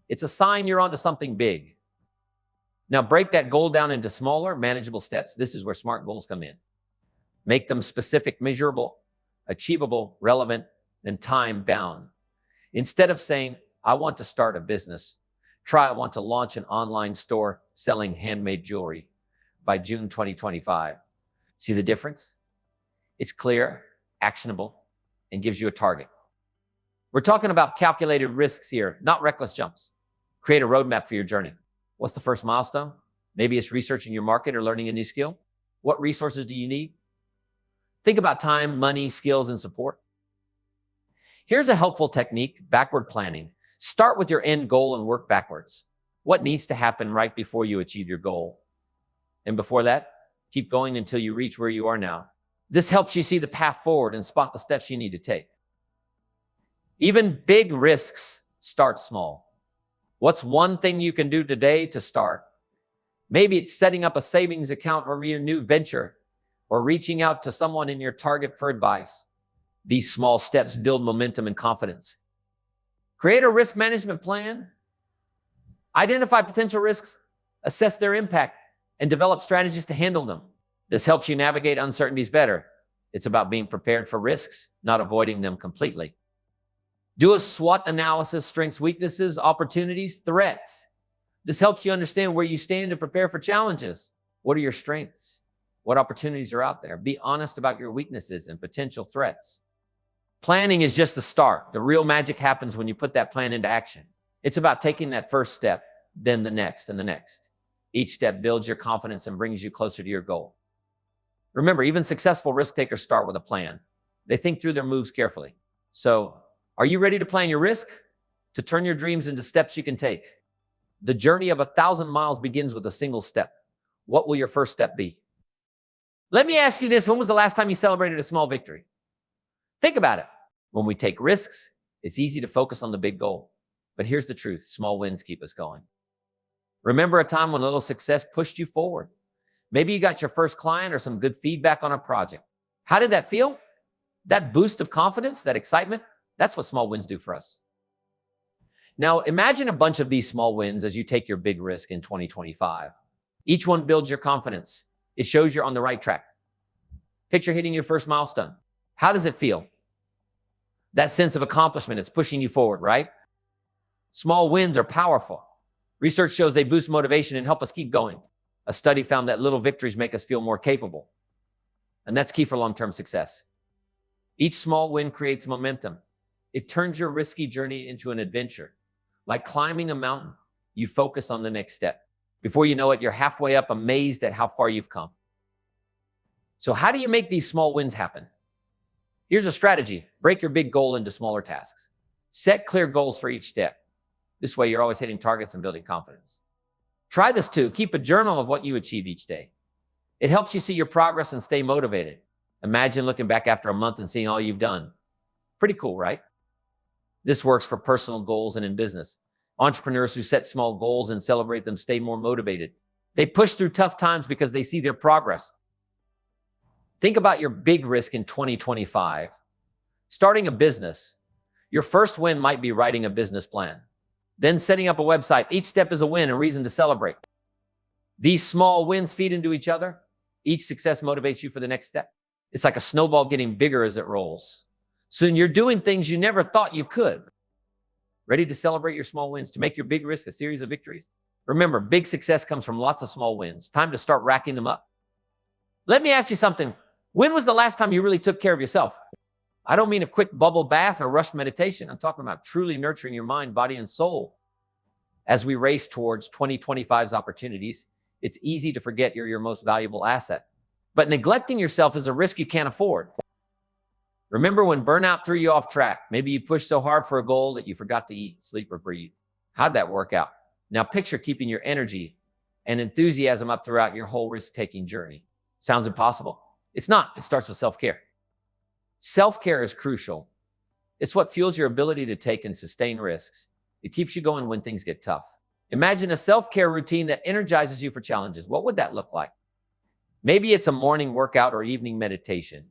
It's a sign you're onto something big. Now break that goal down into smaller, manageable steps. This is where SMART goals come in. Make them specific, measurable, achievable, relevant, and time-bound. Instead of saying, I want to start a business, try, I want to launch an online store selling handmade jewelry by June 2025. See the difference? It's clear, actionable, and gives you a target. We're talking about calculated risks here, not reckless jumps. Create a roadmap for your journey. What's the first milestone? Maybe it's researching your market or learning a new skill. What resources do you need? Think about time, money, skills, and support. Here's a helpful technique, backward planning. Start with your end goal and work backwards. What needs to happen right before you achieve your goal? And before that, keep going until you reach where you are now. This helps you see the path forward and spot the steps you need to take. Even big risks start small. What's one thing you can do today to start? Maybe it's setting up a savings account for your new venture or reaching out to someone in your target for advice. These small steps build momentum and confidence. Create a risk management plan. Identify potential risks, assess their impact, and develop strategies to handle them. This helps you navigate uncertainties better. It's about being prepared for risks, not avoiding them completely. Do a SWOT analysis, strengths, weaknesses, opportunities, threats. This helps you understand where you stand and prepare for challenges. What are your strengths? What opportunities are out there? Be honest about your weaknesses and potential threats. Planning is just the start. The real magic happens when you put that plan into action. It's about taking that first step, then the next and the next. Each step builds your confidence and brings you closer to your goal. Remember, even successful risk takers start with a plan. They think through their moves carefully. So, are you ready to plan your risk? To turn your dreams into steps you can take? The journey of 1,000 miles begins with a single step. What will your first step be? Let me ask you this. When was the last time you celebrated a small victory? Think about it. When we take risks, it's easy to focus on the big goal. But here's the truth. Small wins keep us going. Remember a time when a little success pushed you forward. Maybe you got your first client or some good feedback on a project. How did that feel? That boost of confidence, that excitement, that's what small wins do for us. Now, imagine a bunch of these small wins as you take your big risk in 2025. Each one builds your confidence. It shows you're on the right track. Picture hitting your first milestone. How does it feel? That sense of accomplishment, it's pushing you forward, right? Small wins are powerful. Research shows they boost motivation and help us keep going. A study found that little victories make us feel more capable. And that's key for long-term success. Each small win creates momentum. It turns your risky journey into an adventure. Like climbing a mountain, you focus on the next step. Before you know it, you're halfway up, amazed at how far you've come. So how do you make these small wins happen? Here's a strategy. Break your big goal into smaller tasks. Set clear goals for each step. This way, you're always hitting targets and building confidence. Try this too. Keep a journal of what you achieve each day. It helps you see your progress and stay motivated. Imagine looking back after a month and seeing all you've done. Pretty cool, right? This works for personal goals and in business. Entrepreneurs who set small goals and celebrate them stay more motivated. They push through tough times because they see their progress. Think about your big risk in 2025. Starting a business. Your first win might be writing a business plan. Then setting up a website. Each step is a win, a reason to celebrate. These small wins feed into each other. Each success motivates you for the next step. It's like a snowball getting bigger as it rolls. Soon you're doing things you never thought you could. Ready to celebrate your small wins, to make your big risk a series of victories? Remember, big success comes from lots of small wins. Time to start racking them up. Let me ask you something. When was the last time you really took care of yourself? I don't mean a quick bubble bath or rushed meditation. I'm talking about truly nurturing your mind, body, and soul. As we race towards 2025's opportunities, it's easy to forget you're your most valuable asset. But neglecting yourself is a risk you can't afford. Remember when burnout threw you off track? Maybe you pushed so hard for a goal that you forgot to eat, sleep, or breathe. How'd that work out? Now picture keeping your energy and enthusiasm up throughout your whole risk-taking journey. Sounds impossible? It's not. It starts with self-care. Self-care is crucial. It's what fuels your ability to take and sustain risks. It keeps you going when things get tough. Imagine a self-care routine that energizes you for challenges. What would that look like? Maybe it's a morning workout or evening meditation,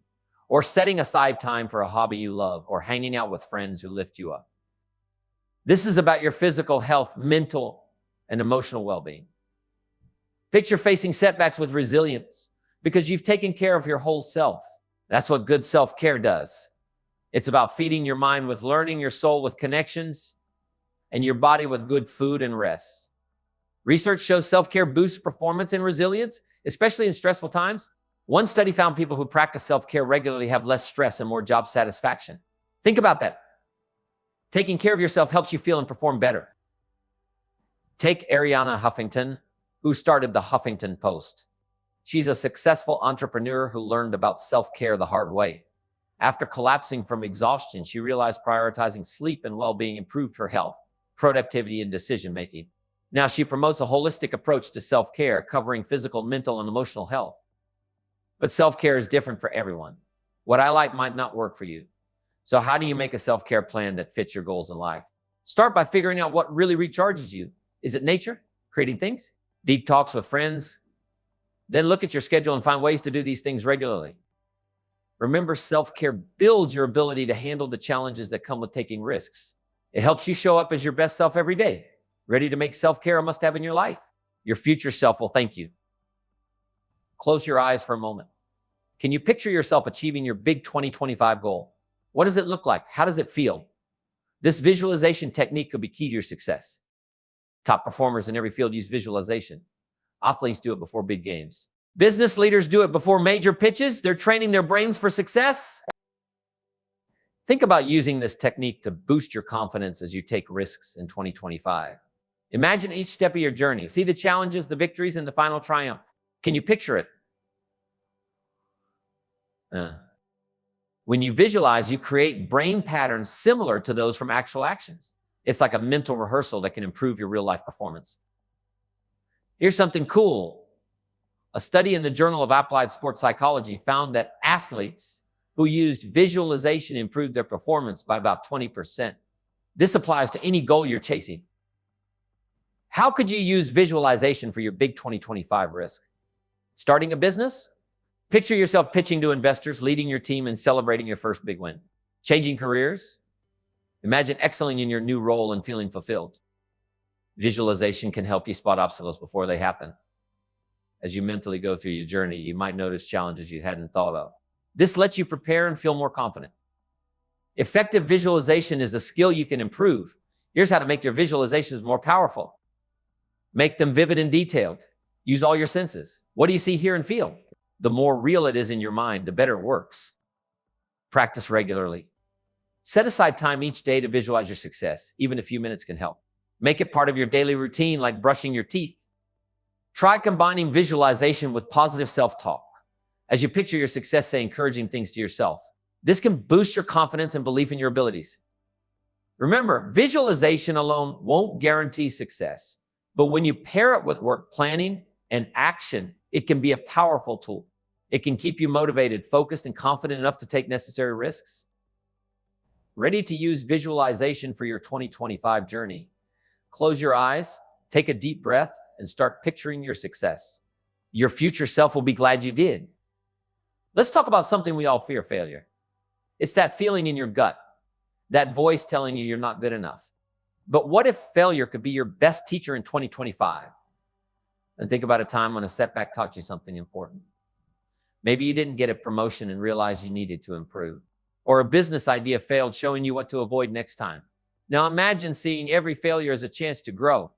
or setting aside time for a hobby you love, or hanging out with friends who lift you up. This is about your physical health, mental, and emotional well-being. Picture facing setbacks with resilience because you've taken care of your whole self. That's what good self-care does. It's about feeding your mind with learning, your soul with connections, and your body with good food and rest. Research shows self-care boosts performance and resilience, especially in stressful times. One study found people who practice self-care regularly have less stress and more job satisfaction. Think about that. Taking care of yourself helps you feel and perform better. Take Arianna Huffington, who started the Huffington Post. She's a successful entrepreneur who learned about self-care the hard way. After collapsing from exhaustion, she realized prioritizing sleep and well-being improved her health, productivity, and decision-making. Now she promotes a holistic approach to self-care, covering physical, mental, and emotional health. But self-care is different for everyone. What I like might not work for you. So how do you make a self-care plan that fits your goals in life? Start by figuring out what really recharges you. Is it nature? Creating things? Deep talks with friends? Then look at your schedule and find ways to do these things regularly. Remember, self-care builds your ability to handle the challenges that come with taking risks. It helps you show up as your best self every day, ready to make self-care a must-have in your life. Your future self will thank you. Close your eyes for a moment. Can you picture yourself achieving your big 2025 goal? What does it look like? How does it feel? This visualization technique could be key to your success. Top performers in every field use visualization. Athletes do it before big games. Business leaders do it before major pitches. They're training their brains for success. Think about using this technique to boost your confidence as you take risks in 2025. Imagine each step of your journey. See the challenges, the victories, and the final triumph. Can you picture it? When you visualize, you create brain patterns similar to those from actual actions. It's like a mental rehearsal that can improve your real-life performance. Here's something cool. A study in the Journal of Applied Sports Psychology found that athletes who used visualization improved their performance by about 20%. This applies to any goal you're chasing. How could you use visualization for your big 2025 risk? Starting a business? Picture yourself pitching to investors, leading your team, and celebrating your first big win. Changing careers? Imagine excelling in your new role and feeling fulfilled. Visualization can help you spot obstacles before they happen. As you mentally go through your journey, you might notice challenges you hadn't thought of. This lets you prepare and feel more confident. Effective visualization is a skill you can improve. Here's how to make your visualizations more powerful. Make them vivid and detailed. Use all your senses. What do you see, hear, and feel? The more real it is in your mind, the better it works. Practice regularly. Set aside time each day to visualize your success. Even a few minutes can help. Make it part of your daily routine, like brushing your teeth. Try combining visualization with positive self-talk. As you picture your success, say encouraging things to yourself. This can boost your confidence and belief in your abilities. Remember, visualization alone won't guarantee success, but when you pair it with work planning and action, it can be a powerful tool. It can keep you motivated, focused, and confident enough to take necessary risks. Ready to use visualization for your 2025 journey? Close your eyes, take a deep breath, and start picturing your success. Your future self will be glad you did. Let's talk about something we all fear: failure. It's that feeling in your gut, that voice telling you you're not good enough. But what if failure could be your best teacher in 2025? And think about a time when a setback taught you something important. Maybe you didn't get a promotion and realized you needed to improve. Or a business idea failed, showing you what to avoid next time. Now imagine seeing every failure as a chance to grow.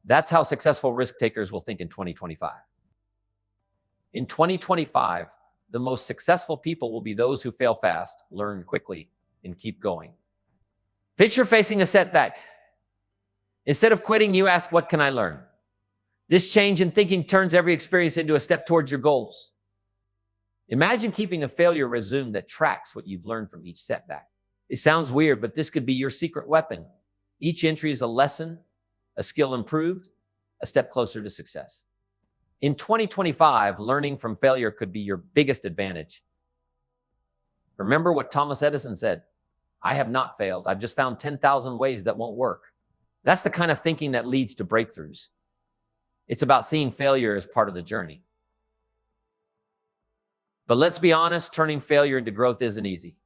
That's how successful risk takers will think in 2025. In 2025, the most successful people will be those who fail fast, learn quickly, and keep going. Picture facing a setback. Instead of quitting, you ask, what can I learn? This change in thinking turns every experience into a step towards your goals. Imagine keeping a failure resume that tracks what you've learned from each setback. It sounds weird, but this could be your secret weapon. Each entry is a lesson, a skill improved, a step closer to success. In 2025, learning from failure could be your biggest advantage. Remember what Thomas Edison said, I have not failed. I've just found 10,000 ways that won't work. That's the kind of thinking that leads to breakthroughs. It's about seeing failure as part of the journey. But let's be honest, turning failure into growth isn't easy.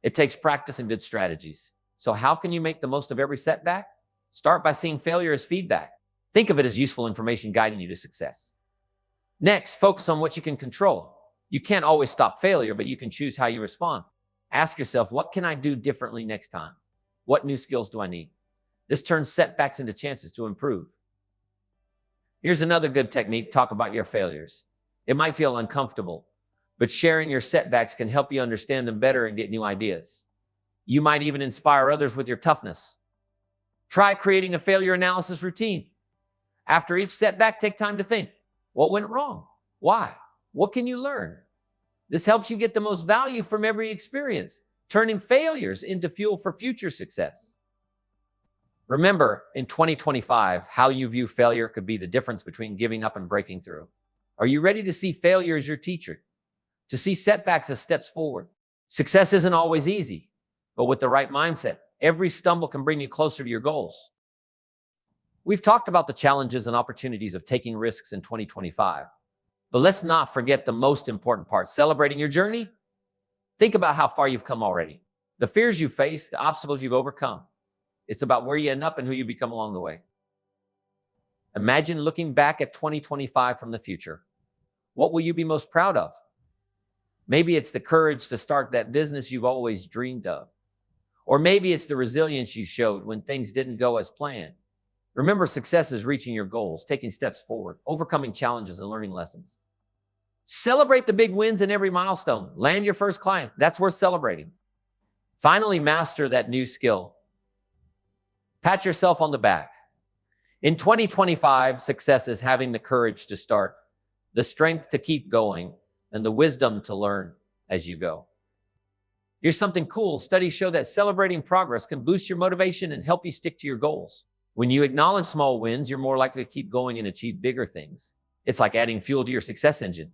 It takes practice and good strategies. So how can you make the most of every setback? Start by seeing failure as feedback. Think of it as useful information guiding you to success. Next, focus on what you can control. You can't always stop failure, but you can choose how you respond. Ask yourself, what can I do differently next time? What new skills do I need? This turns setbacks into chances to improve. Here's another good technique. Talk about your failures. It might feel uncomfortable, but sharing your setbacks can help you understand them better and get new ideas. You might even inspire others with your toughness. Try creating a failure analysis routine. After each setback, take time to think, what went wrong? Why? What can you learn? This helps you get the most value from every experience, turning failures into fuel for future success. Remember, in 2025, how you view failure could be the difference between giving up and breaking through. Are you ready to see failure as your teacher? To see setbacks as steps forward? Success isn't always easy, but with the right mindset, every stumble can bring you closer to your goals. We've talked about the challenges and opportunities of taking risks in 2025, but let's not forget the most important part, celebrating your journey. Think about how far you've come already, the fears you face, the obstacles you've overcome. It's about where you end up and who you become along the way. Imagine looking back at 2025 from the future. What will you be most proud of? Maybe it's the courage to start that business you've always dreamed of. Or maybe it's the resilience you showed when things didn't go as planned. Remember, success is reaching your goals, taking steps forward, overcoming challenges and learning lessons. Celebrate the big wins in every milestone. Land your first client. That's worth celebrating. Finally, master that new skill. Pat yourself on the back. In 2025, success is having the courage to start, the strength to keep going, and the wisdom to learn as you go. Here's something cool. Studies show that celebrating progress can boost your motivation and help you stick to your goals. When you acknowledge small wins, you're more likely to keep going and achieve bigger things. It's like adding fuel to your success engine.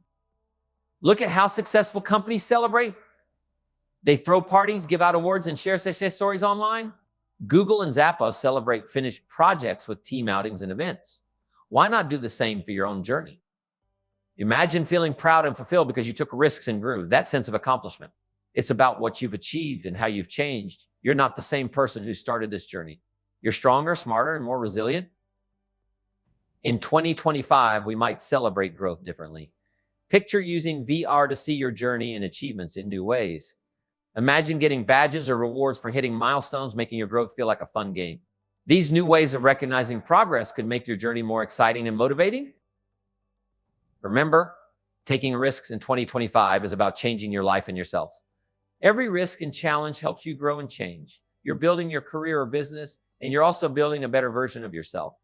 Look at how successful companies celebrate. They throw parties, give out awards, and share success stories online. Google and Zappos celebrate finished projects with team outings and events. Why not do the same for your own journey? Imagine feeling proud and fulfilled because you took risks and grew. That sense of accomplishment. It's about what you've achieved and how you've changed. You're not the same person who started this journey. You're stronger, smarter, and more resilient. In 2025, we might celebrate growth differently. Picture using VR to see your journey and achievements in new ways. Imagine getting badges or rewards for hitting milestones, making your growth feel like a fun game. These new ways of recognizing progress could make your journey more exciting and motivating. Remember, taking risks in 2025 is about changing your life and yourself. Every risk and challenge helps you grow and change. You're building your career or business, and you're also building a better version of yourself.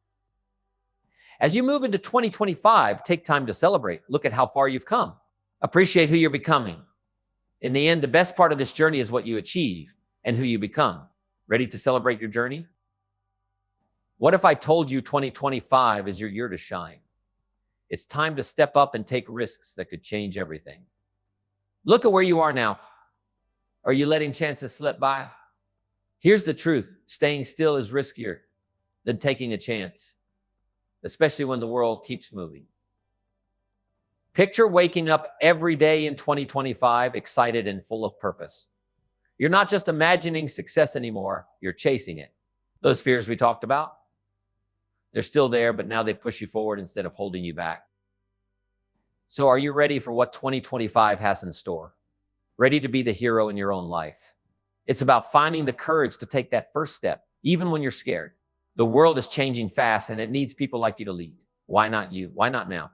As you move into 2025, take time to celebrate. Look at how far you've come. Appreciate who you're becoming. In the end, the best part of this journey is what you achieve and who you become. Ready to celebrate your journey? What if I told you 2025 is your year to shine? It's time to step up and take risks that could change everything. Look at where you are now. Are you letting chances slip by? Here's the truth. Staying still is riskier than taking a chance, especially when the world keeps moving. Picture waking up every day in 2025 excited and full of purpose. You're not just imagining success anymore, you're chasing it. Those fears we talked about, they're still there, but now they push you forward instead of holding you back. So are you ready for what 2025 has in store? Ready to be the hero in your own life? It's about finding the courage to take that first step, even when you're scared. The world is changing fast and it needs people like you to lead. Why not you? Why not now?